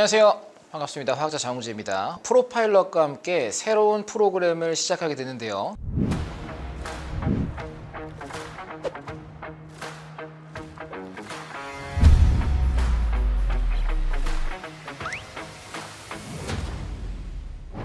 안녕하세요. 반갑습니다. 화학자 장우재입니다. 프로파일럿과 함께 새로운 프로그램을 시작하게 되는데요.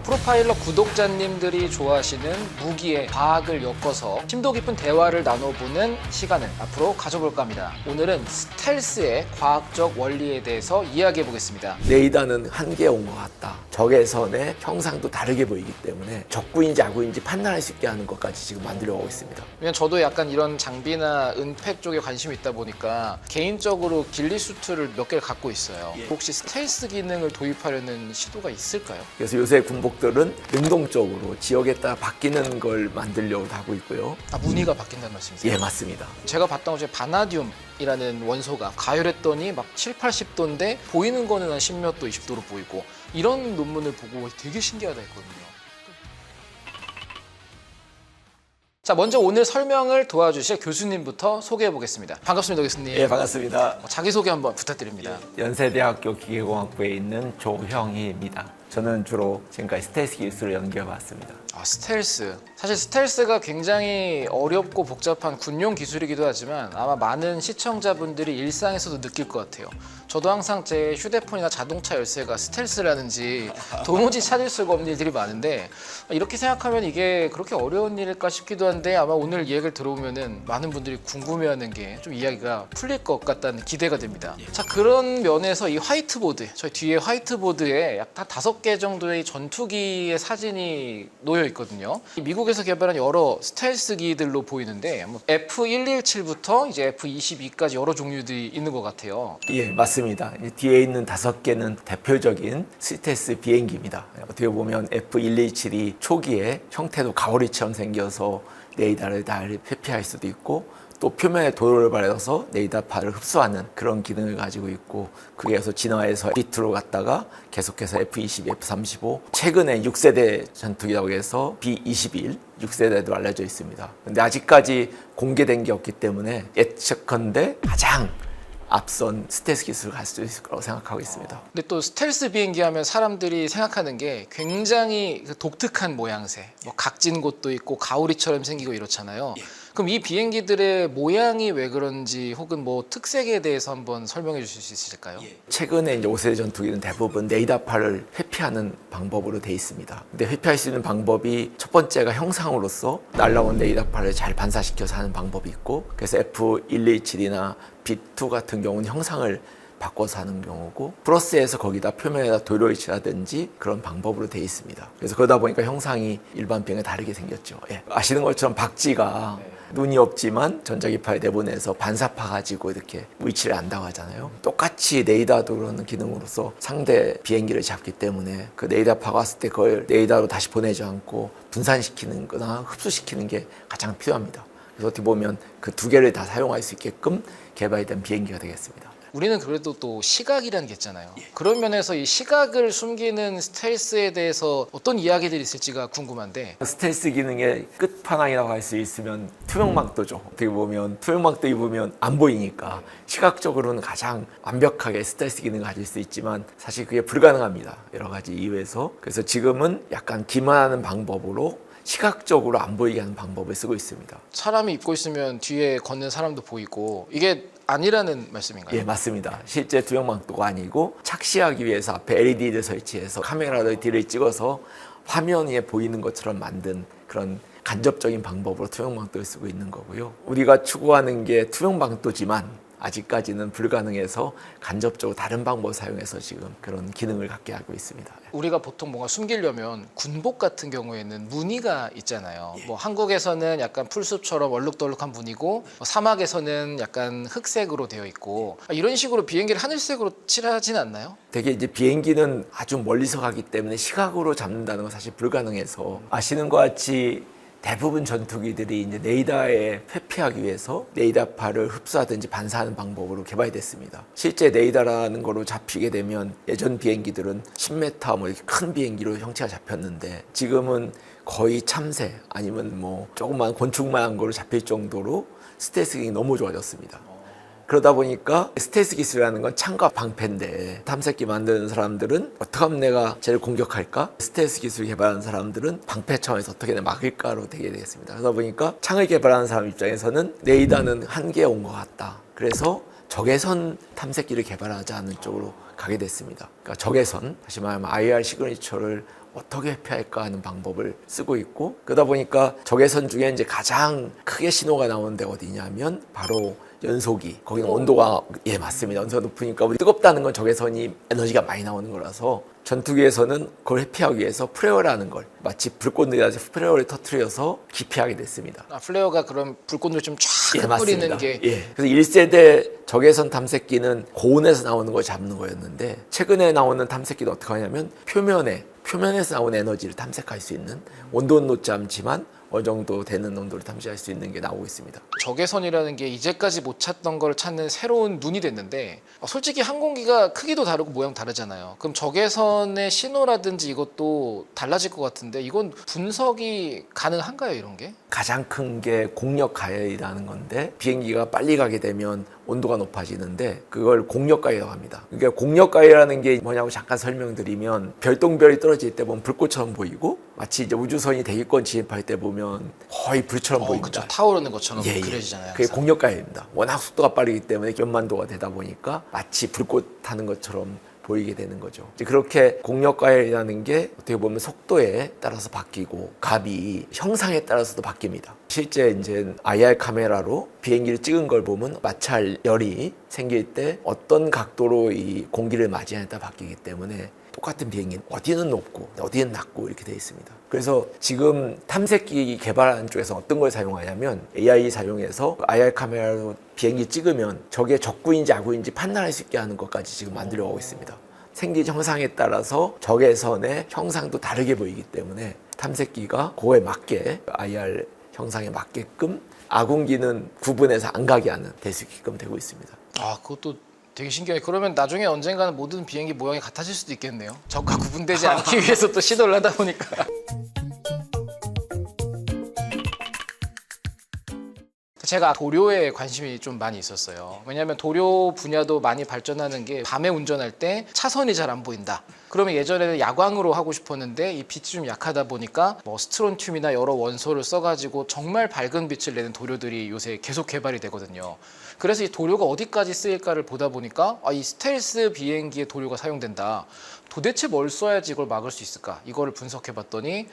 프로파일럿 구독자님들이 좋아하시는 무기의 과학을 엮어서 심도 깊은 대화를 나눠보는 시간을 앞으로 가져볼까 합니다. 오늘은 스텔스의 과학적 원리에 대해서 이야기해 보겠습니다. 레이더는 한계에 온 것 같다. 적외선의 형상도 다르게 보이기 때문에 적구인지 아구인지 판단할 수 있게 하는 것까지 지금 만들려고 있습니다. 왜냐면 저도 약간 이런 장비나 은폐 쪽에 관심이 있다 보니까 개인적으로 길리슈트를 몇 개를 갖고 있어요. 혹시 스텔스 기능을 도입하려는 시도가 있을까요? 그래서 요새 군복들은 능동적으로 지역에 따라 바뀌는 걸 만들려고 하고 있고요. 무늬가 바뀐다는 말씀이세요? 예, 맞습니다. 제가 봤던 것 중에 바나디움이라는 원소가 가열했더니 막 7, 80도인데 보이는 거는 한 10몇 도, 20도로 보이고 이런 논문을 보고 되게 신기하다 했거든요. 자, 먼저 오늘 설명을 도와주실 교수님부터 소개해 보겠습니다. 반갑습니다, 교수님. 예, 반갑습니다. 자기소개 한번 부탁드립니다. 연세대학교 기계공학부에 있는 조형희입니다. 저는 주로 지금까지 스텔스 기술을 연구해봤습니다. 스텔스. 사실 스텔스가 굉장히 어렵고 복잡한 군용 기술이기도 하지만 아마 많은 시청자분들이 일상에서도 느낄 것 같아요. 저도 항상 제 휴대폰이나 자동차 열쇠가 스텔스라는지 도무지 찾을 수가 없는 일들이 많은데 이렇게 생각하면 이게 그렇게 어려운 일일까 싶기도 한데 아마 오늘 이야기를 들어보면은 많은 분들이 궁금해하는 게 좀 이야기가 풀릴 것 같다는 기대가 됩니다. 자, 그런 면에서 이 화이트보드, 저희 뒤에 화이트보드에 약 5개 정도의 전투기의 사진이 놓여 있거든요. 미국에서 개발한 여러 스텔스기들로 보이는데 F117부터 이제 F22까지 여러 종류들이 있는 것 같아요. 예, 맞습니다. 뒤에 있는 5개는 대표적인 스텔스 비행기입니다. 어떻게 보면 F117이 초기에 형태도 가오리처럼 생겨서 레이더를 잘 회피할 수도 있고 또 표면에 도료를 발라서 레이더파를 흡수하는 그런 기능을 가지고 있고 그게서 진화해서 B2로 갔다가 계속해서 F-22, F-35 최근에 6세대 전투기라고 해서 B-21 6세대도 알려져 있습니다. 근데 아직까지 공개된 게 없기 때문에 예측컨대 가장 앞선 스텔스 기술을 갈 수 있을 거라고 생각하고 있습니다. 근데 또 스텔스 비행기 하면 사람들이 생각하는 게 굉장히 독특한 모양새, 각진 곳도 있고 가오리처럼 생기고 이렇잖아요. 그럼 이 비행기들의 모양이 왜 그런지 혹은 특색에 대해서 한번 설명해 주실 수 있을까요? 최근에 이제 5세대 전투기는 대부분 레이더파를 회피하는 방법으로 돼 있습니다. 근데 회피할 수 있는 방법이 첫 번째가 형상으로서 날라온 레이더파를 잘 반사시켜서 하는 방법이 있고 그래서 F117이나 B2 같은 경우는 형상을 바꿔서 하는 경우고 플러스해서 거기다 표면에다 도료를 칠하든지 그런 방법으로 되어 있습니다. 그래서 그러다 보니까 형상이 일반 비행과 다르게 생겼죠. 예. 아시는 것처럼 박쥐가 눈이 없지만 전자기파에 내보내서 반사파 가지고 이렇게 위치를 안다고 하잖아요. 똑같이 레이더도 그런 기능으로서 상대 비행기를 잡기 때문에 그 레이더파가 왔을 때 그걸 레이더로 다시 보내지 않고 분산시키는 거나 흡수시키는 게 가장 필요합니다. 그래서 어떻게 보면 그 2개를 다 사용할 수 있게끔 개발된 비행기가 되겠습니다. 우리는 그래도 또 시각이라는 게 있잖아요. 그런 면에서 이 시각을 숨기는 스텔스에 대해서 어떤 이야기들이 있을지가 궁금한데 스텔스 기능의 끝판왕이라고 할 수 있으면 투명망토죠. 어떻게 보면 투명망토 입으면 안 보이니까 시각적으로는 가장 완벽하게 스텔스 기능을 가질 수 있지만 사실 그게 불가능합니다. 여러 가지 이유에서. 그래서 지금은 약간 기만하는 방법으로 시각적으로 안 보이게 하는 방법을 쓰고 있습니다. 사람이 입고 있으면 뒤에 걷는 사람도 보이고 이게 아니라는 말씀인가요? 예, 맞습니다. 실제 투명망토가 아니고 착시하기 위해서 앞에 LED를 설치해서 카메라를 뒤를 찍어서 화면 위에 보이는 것처럼 만든 그런 간접적인 방법으로 투명망토를 쓰고 있는 거고요. 우리가 추구하는 게 투명망토지만 아직까지는 불가능해서 간접적으로 다른 방법을 사용해서 지금 그런 기능을 갖게 하고 있습니다. 우리가 보통 뭔가 숨기려면 군복 같은 경우에는 무늬가 있잖아요. 한국에서는 약간 풀숲처럼 얼룩덜룩한 무늬고 사막에서는 약간 흑색으로 되어 있고 이런 식으로 비행기를 하늘색으로 칠하진 않나요? 되게 이제 비행기는 아주 멀리서 가기 때문에 시각으로 잡는다는 건 사실 불가능해서 아시는 것 같이 대부분 전투기들이 이제 레이더에 회피하기 위해서 레이더파를 흡수하든지 반사하는 방법으로 개발됐습니다. 실제 레이더라는 거로 잡히게 되면 예전 비행기들은 10m 이렇게 큰 비행기로 형체가 잡혔는데 지금은 거의 참새 아니면 조그만 곤충만한 거로 잡힐 정도로 스텔스 기능이 너무 좋아졌습니다. 그러다 보니까 스텔스 기술이라는 건 창과 방패인데 탐색기 만드는 사람들은 어떻게 하면 내가 쟤를 공격할까? 스텔스 기술 개발하는 사람들은 방패 차원에서 어떻게 내가 막을까로 되게 되겠습니다. 그러다 보니까 창을 개발하는 사람 입장에서는 레이더는 한계에 온 것 같다. 그래서 적외선 탐색기를 개발하자는 쪽으로 가게 됐습니다. 그러니까 적외선, 다시 말하면 IR 시그니처를 어떻게 회피할까 하는 방법을 쓰고 있고, 그러다 보니까 적외선 중에 이제 가장 크게 신호가 나오는 데 어디냐면 바로 연소기. 거기는 온도가 맞습니다. 온도가 높으니까 뜨겁다는 건 적외선이 에너지가 많이 나오는 거라서 전투기에서는 그걸 회피하기 위해서 플레어라는 걸 마치 불꽃놀이에서 플레어를 터트려서 기피하게 됐습니다. 플레어가 그럼 불꽃을 좀 쫙 뿌리는 게. 그래서 1세대 적외선 탐색기는 고온에서 나오는 걸 잡는 거였는데, 최근에 나오는 탐색기는 어떻게 하냐면 표면에서 나오는 에너지를 탐색할 수 있는, 온도는 높지 않지만 어느 정도 되는 온도를 탐지할 수 있는 게 나오고 있습니다. 적외선이라는 게 이제까지 못 찾던 걸 찾는 새로운 눈이 됐는데, 솔직히 항공기가 크기도 다르고 모양 다르잖아요. 그럼 적외선의 신호라든지 이것도 달라질 것 같은데, 이건 분석이 가능한가요, 이런 게? 가장 큰 게 공력 가열이라는 건데, 비행기가 빨리 가게 되면 온도가 높아지는데 그걸 공력 가열이라고 합니다. 그러니까 공력 가열이라는 게 뭐냐고 잠깐 설명드리면, 별똥별이 떨어질 때 보면 불꽃처럼 보이고, 마치 이제 우주선이 대기권 진입할 때 보면 거의 불처럼 보입니다. 그렇죠. 타오르는 것처럼 그려지잖아요. 그게 공력 가열입니다. 워낙 속도가 빠르기 때문에 연만도가 되다 보니까 마치 불꽃 타는 것처럼 보이게 되는 거죠. 이제 그렇게 공력 가열이라는 게 어떻게 보면 속도에 따라서 바뀌고 값이 형상에 따라서도 바뀝니다. 실제 이제 IR 카메라로 비행기를 찍은 걸 보면 마찰 열이 생길 때 어떤 각도로 이 공기를 맞이하냐에 따라 바뀌기 때문에 똑같은 비행기는 어디는 높고 어디는 낮고 이렇게 되어 있습니다. 그래서 지금 탐색기 개발하는 쪽에서 어떤 걸 사용하냐면 AI 사용해서 IR 카메라로 비행기 찍으면 저게 적구인지 아구인지 판단할 수 있게 하는 것까지 지금 만들어가고 있습니다. 생긴 형상에 따라서 적외선의 형상도 다르게 보이기 때문에 탐색기가 그거에 맞게 IR 형상에 맞게끔 아군기는 구분해서 안 가게 하는 될 수 있게끔 되고 있습니다. 그것도 되게 신기해요. 그러면 나중에 언젠가는 모든 비행기 모양이 같아질 수도 있겠네요. 적과 구분되지 않기 위해서 또 시도를 하다 보니까. 제가 도료에 관심이 좀 많이 있었어요. 왜냐하면 도료 분야도 많이 발전하는 게 밤에 운전할 때 차선이 잘 안 보인다. 그러면 예전에는 야광으로 하고 싶었는데 이 빛이 좀 약하다 보니까 스트론튬이나 여러 원소를 써가지고 정말 밝은 빛을 내는 도료들이 요새 계속 개발이 되거든요. 그래서 이 도료가 어디까지 쓰일까를 보다 보니까 이 스텔스 비행기에 도료가 사용된다. 도대체 뭘 써야지 이걸 막을 수 있을까? 이거를 분석해봤더니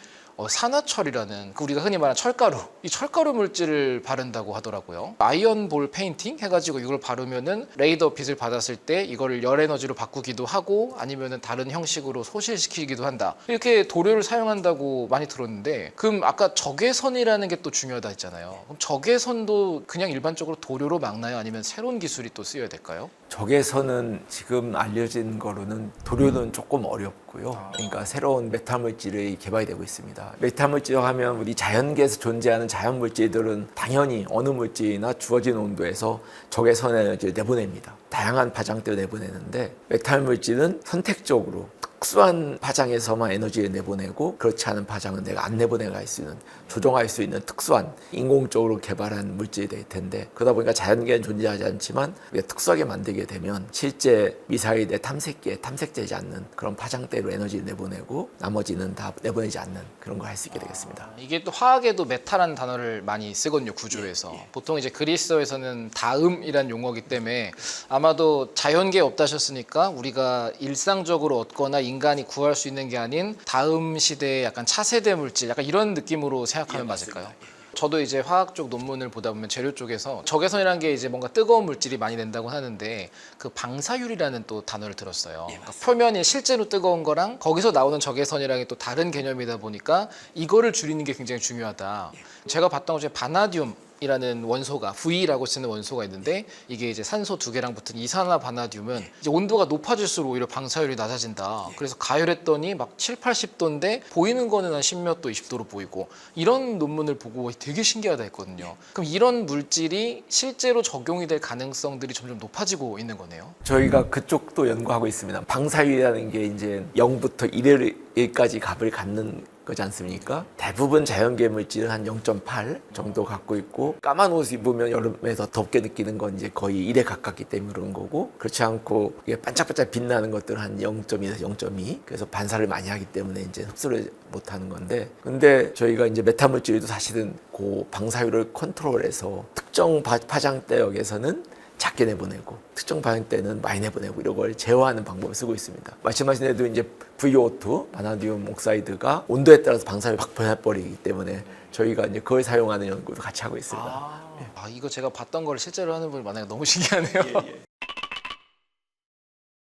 산화철이라는 우리가 흔히 말하는 철가루, 이 철가루 물질을 바른다고 하더라고요. 아이언볼 페인팅 해가지고 이걸 바르면은 레이더 빛을 받았을 때 이거를 열 에너지로 바꾸기도 하고 아니면은 다른 형식으로 소실시키기도 한다. 이렇게 도료를 사용한다고 많이 들었는데, 그럼 아까 적외선이라는 게 또 중요하다 했잖아요. 그럼 적외선도 그냥 일반적으로 도료로 막나요? 아니면 새로운 기술이 또 쓰여야 될까요? 적외선은 지금 알려진 거로는 도료는 조금 어렵고요. 그러니까 새로운 메탈 물질이 개발이 되고 있습니다. 메탈 물질 하면 우리 자연계에서 존재하는 자연 물질들은 당연히 어느 물질이나 주어진 온도에서 적외선 에너지를 내보냅니다. 다양한 파장대로 내보내는데, 메탈 물질은 선택적으로 특수한 파장에서만 에너지를 내보내고 그렇지 않은 파장은 내가 안 내보내게 할 수 있는, 조정할 수 있는 특수한 인공적으로 개발한 물질이 될 텐데, 그러다 보니까 자연계에는 존재하지 않지만 우리가 특수하게 만들게 되면 실제 미사일의 탐색기에 탐색되지 않는 그런 파장대로 에너지를 내보내고 나머지는 다 내보내지 않는 그런 걸 할 수 있게 되겠습니다. 이게 또 화학에도 메탈이라는 단어를 많이 쓰거든요, 구조에서. 보통 이제 그리스어에서는 다음이란 용어이기 때문에 아마도 자연계에 없다셨으니까 우리가 일상적으로 얻거나 인간이 구할 수 있는 게 아닌 다음 시대의 약간 차세대 물질, 약간 이런 느낌으로 생각하면 맞을까요? 저도 이제 화학 쪽 논문을 보다 보면 재료 쪽에서 적외선이라는 게 이제 뭔가 뜨거운 물질이 많이 된다고 하는데, 그 방사율이라는 또 단어를 들었어요. 그러니까 표면이 실제로 뜨거운 거랑 거기서 나오는 적외선이랑이 또 다른 개념이다 보니까 이거를 줄이는 게 굉장히 중요하다. 제가 봤던 것 중에 바나듐 이라는 원소가 V라고 쓰는 원소가 있는데, 이게 이제 산소 2개랑 붙은 이산화바나듐은 이제 온도가 높아질수록 오히려 방사율이 낮아진다. 그래서 가열했더니 막 7, 80도인데 보이는 거는 한 10몇 도, 20도로 보이고, 이런 논문을 보고 되게 신기하다 했거든요. 그럼 이런 물질이 실제로 적용이 될 가능성들이 점점 높아지고 있는 거네요. 저희가 그쪽도 연구하고 있습니다. 방사율이라는 게 이제 0부터 1까지 값을 갖는 거지 않습니까? 대부분 자연계 물질은 한 0.8 정도 갖고 있고 까만 옷 입으면 여름에 더 덥게 느끼는 건 이제 거의 1에 가깝기 때문에 그런 거고 그렇지 않고 이게 반짝반짝 빛나는 것들은 한 0.2에서 0.2 그래서 반사를 많이 하기 때문에 이제 흡수를 못하는 건데 근데 저희가 이제 메타 물질도 사실은 그 방사율을 컨트롤해서 특정 파장대역에서는 작게 내보내고 특정 파장대는 많이 내보내고 이런 걸 제어하는 방법을 쓰고 있습니다. 말씀하신 대로 이제 VO2, 바나디움 옥사이드가 온도에 따라서 방사율이 확 변해버리기 때문에 저희가 이제 그걸 사용하는 연구도 같이 하고 있습니다. 이거 제가 봤던 걸 실제로 하는 분이 많으니까 너무 신기하네요.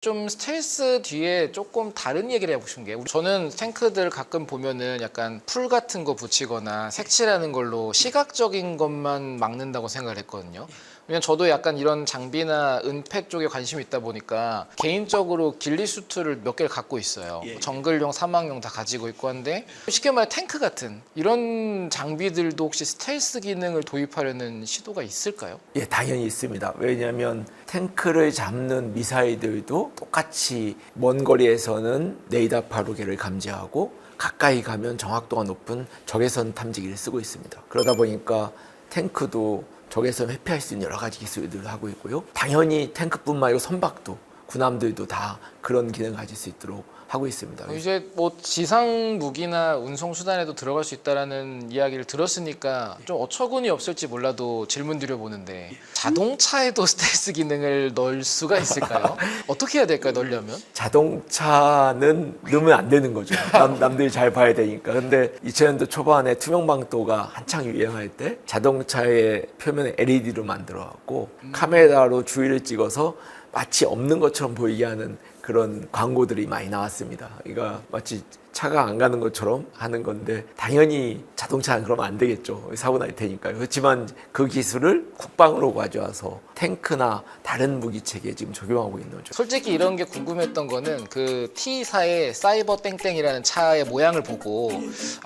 좀 스텔스 뒤에 조금 다른 얘기를 해보고 싶은 게 저는 탱크들 가끔 보면은 약간 풀 같은 거 붙이거나 색칠하는 걸로 시각적인 것만 막는다고 생각을 했거든요. 왜냐면 저도 약간 이런 장비나 은폐 쪽에 관심이 있다 보니까 개인적으로 길리슈트를 몇 개를 갖고 있어요. 정글용, 사막용 다 가지고 있고 한데 쉽게 말해 탱크 같은 이런 장비들도 혹시 스텔스 기능을 도입하려는 시도가 있을까요? 예, 당연히 있습니다. 왜냐하면 탱크를 잡는 미사일들도 똑같이 먼 거리에서는 레이더 파루개를 감지하고 가까이 가면 정확도가 높은 적외선 탐지기를 쓰고 있습니다. 그러다 보니까 탱크도 적외선 회피할 수 있는 여러 가지 기술들을 하고 있고요. 당연히 탱크뿐만 아니고 선박도 군함들도 다 그런 기능을 가질 수 있도록 하고 있습니다. 이제 뭐 지상 무기나 운송 수단에도 들어갈 수 있다라는 이야기를 들었으니까 좀 어처구니 없을지 몰라도 질문 드려보는데 자동차에도 스텔스 기능을 넣을 수가 있을까요? 어떻게 해야 될까요? 넣으려면? 자동차는 넣으면 안 되는 거죠. 남들이 잘 봐야 되니까. 근데 2000년도 초반에 투명방도가 한창 유행할 때 자동차의 표면에 LED로 만들어갖고 카메라로 주위를 찍어서 마치 없는 것처럼 보이게 하는 그런 광고들이 많이 나왔습니다. 그러니까 마치 차가 안 가는 것처럼 하는 건데 당연히 자동차는 그러면 안 되겠죠. 사고 날 테니까요. 그렇지만 그 기술을 국방으로 가져와서 탱크나 다른 무기 체계에 지금 적용하고 있는 거죠. 솔직히 이런 게 궁금했던 거는 그 T사의 사이버 땡땡이라는 차의 모양을 보고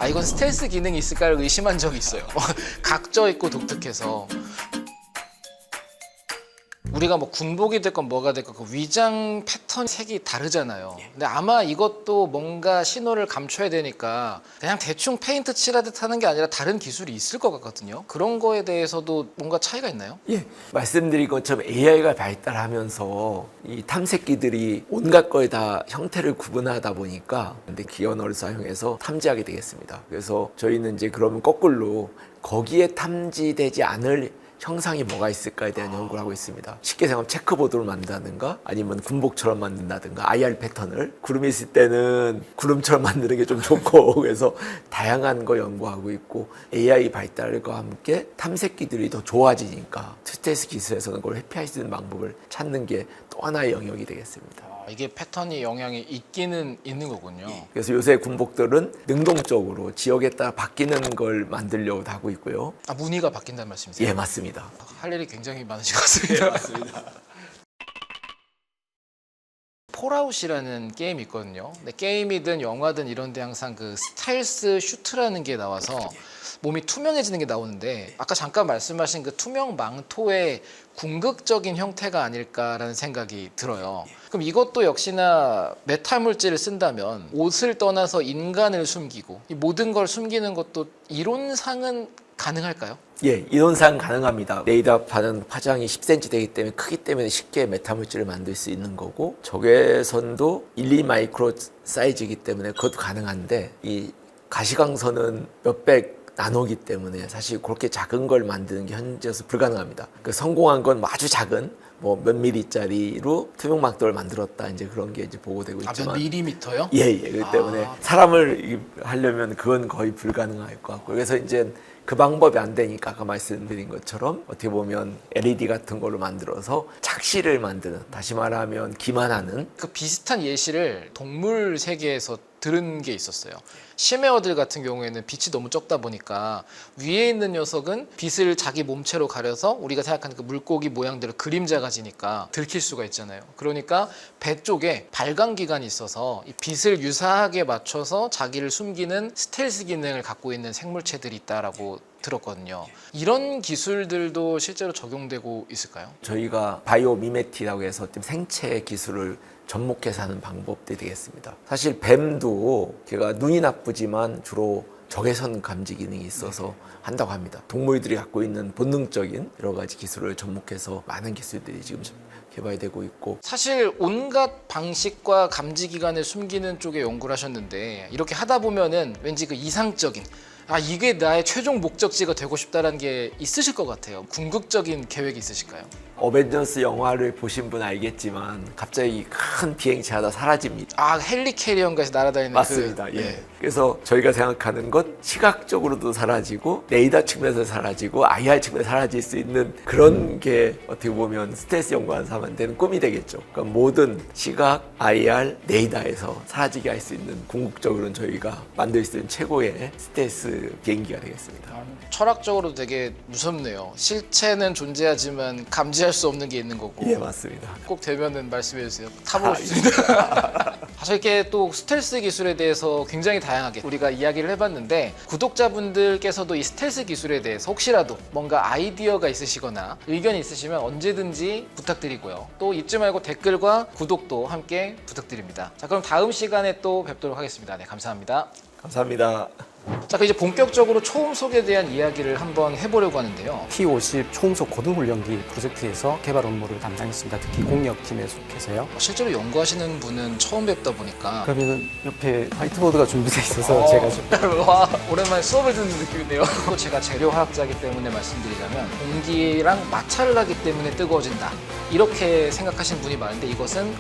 이건 스텔스 기능이 있을까를 의심한 적이 있어요. 각져 있고 독특해서. 우리가 뭐 군복이 됐건 뭐가 됐건 그 위장 패턴 색이 다르잖아요. 근데 아마 이것도 뭔가 신호를 감춰야 되니까 그냥 대충 페인트 칠하듯 하는 게 아니라 다른 기술이 있을 것 같거든요. 그런 거에 대해서도 뭔가 차이가 있나요? 예, 말씀드린 것처럼 AI가 발달하면서 이 탐색기들이 온갖 걸 다 형태를 구분하다 보니까 근데 기계 언어를 사용해서 탐지하게 되겠습니다. 그래서 저희는 이제 그러면 거꾸로 거기에 탐지되지 않을 형상이 뭐가 있을까에 대한 연구를 하고 있습니다. 쉽게 생각하면 체크보드를 만든다든가 아니면 군복처럼 만든다든가 IR 패턴을 구름이 있을 때는 구름처럼 만드는 게 좀 좋고 그래서 다양한 거 연구하고 있고 AI 발달과 함께 탐색기들이 더 좋아지니까 스텔스 기술에서는 그걸 회피할 수 있는 방법을 찾는 게 또 하나의 영역이 되겠습니다. 이게 패턴이 영향이 있기는 있는 거군요. 그래서 요새 군복들은 능동적으로 지역에 따라 바뀌는 걸 만들려고 하고 있고요. 무늬가 바뀐다는 말씀이세요? 예, 맞습니다. 할 일이 굉장히 많으신 것 같습니다. 맞습니다. 폴아웃이라는 게임이 있거든요. 근데 게임이든 영화든 이런 데 항상 그 스텔스 슈트라는 게 나와서 몸이 투명해지는 게 나오는데 아까 잠깐 말씀하신 그 투명 망토의 궁극적인 형태가 아닐까라는 생각이 들어요. 그럼 이것도 역시나 메탈 물질을 쓴다면 옷을 떠나서 인간을 숨기고 이 모든 걸 숨기는 것도 이론상은 가능할까요? 예, 이론상 가능합니다. 레이더파는 파장이 10cm 되기 때문에 크기 때문에 쉽게 메타물질을 만들 수 있는 거고 적외선도 1, 2마이크로 사이즈이기 때문에 그것도 가능한데 이 가시광선은 몇백 나노기 때문에 사실 그렇게 작은 걸 만드는 게 현재로서 불가능합니다. 그 성공한 건 아주 작은 뭐 몇 미리짜리로 투명막도를 만들었다 이제 그런 게 이제 보고되고 있지만 몇 미리미터요? 예, 그렇기 때문에 사람을 하려면 그건 거의 불가능할 것 같고 그래서 이제 그 방법이 안 되니까 아까 말씀드린 것처럼 어떻게 보면 LED 같은 걸로 만들어서 착시를 만드는 다시 말하면 기만하는 그 비슷한 예시를 동물 세계에서 들은 게 있었어요. 심해어들 같은 경우에는 빛이 너무 적다 보니까 위에 있는 녀석은 빛을 자기 몸체로 가려서 우리가 생각하는 그 물고기 모양대로 그림자가 지니까 들킬 수가 있잖아요. 그러니까 배 쪽에 발광기관이 있어서 이 빛을 유사하게 맞춰서 자기를 숨기는 스텔스 기능을 갖고 있는 생물체들이 있다라고 들었거든요. 이런 기술들도 실제로 적용되고 있을까요? 저희가 바이오 미메티라고 해서 좀 생체 기술을 접목해서 하는 방법들이 되겠습니다. 사실 뱀도 걔가 눈이 나쁘지만 주로 적외선 감지 기능이 있어서 한다고 합니다. 동물들이 갖고 있는 본능적인 여러 가지 기술을 접목해서 많은 기술들이 지금 개발되고 있고, 사실 온갖 방식과 감지 기관을 숨기는 쪽에 연구를 하셨는데 이렇게 하다 보면은 왠지 그 이상적인 이게 나의 최종 목적지가 되고 싶다라는 게 있으실 것 같아요. 궁극적인 계획이 있으실까요? 어벤져스 영화를 보신 분 알겠지만 갑자기 큰 비행체 하나 사라집니다. 헬리캐리언까지 날아다니는 맞습니다. 예. 그래서 저희가 생각하는 건 시각적으로도 사라지고 레이더 측면에서 사라지고 IR 측면에서 사라질 수 있는 그런 게 어떻게 보면 스텔스 연구하는 사람한테는 꿈이 되겠죠. 그러니까 모든 시각, IR, 레이더에서 사라지게 할 수 있는 궁극적으로는 저희가 만들 수 있는 최고의 스텔스 비행기가 되겠습니다. 철학적으로 되게 무섭네요. 실체는 존재하지만 감지할 수 없는 게 있는 거고. 예, 맞습니다. 꼭 되면은 말씀해 주세요. 타보고 싶습니다. 사실 이렇게 또 스텔스 기술에 대해서 굉장히 다양하게 우리가 이야기를 해봤는데, 구독자분들께서도 이 스텔스 기술에 대해서 혹시라도 뭔가 아이디어가 있으시거나 의견이 있으시면 언제든지 부탁드리고요. 또 잊지 말고 댓글과 구독도 함께 부탁드립니다. 자, 그럼 다음 시간에 또 뵙도록 하겠습니다. 네, 감사합니다. 감사합니다. 자, 그럼 이제 본격적으로 초음속에 대한 이야기를 한번 해보려고 하는데요. T50 초음속 고등훈련기 프로젝트에서 개발 업무를 담당했습니다. 특히 공역팀에 속해서요. 실제로 연구하시는 분은 처음 뵙다 보니까 그러면 옆에 화이트보드가 준비되어 있어서 제가 좀 와, 오랜만에 수업을 듣는 느낌이네요. 또 제가 재료화학자이기 때문에 말씀드리자면 공기랑 마찰을 하기 때문에 뜨거워진다, 이렇게 생각하시는 분이 많은데 이것은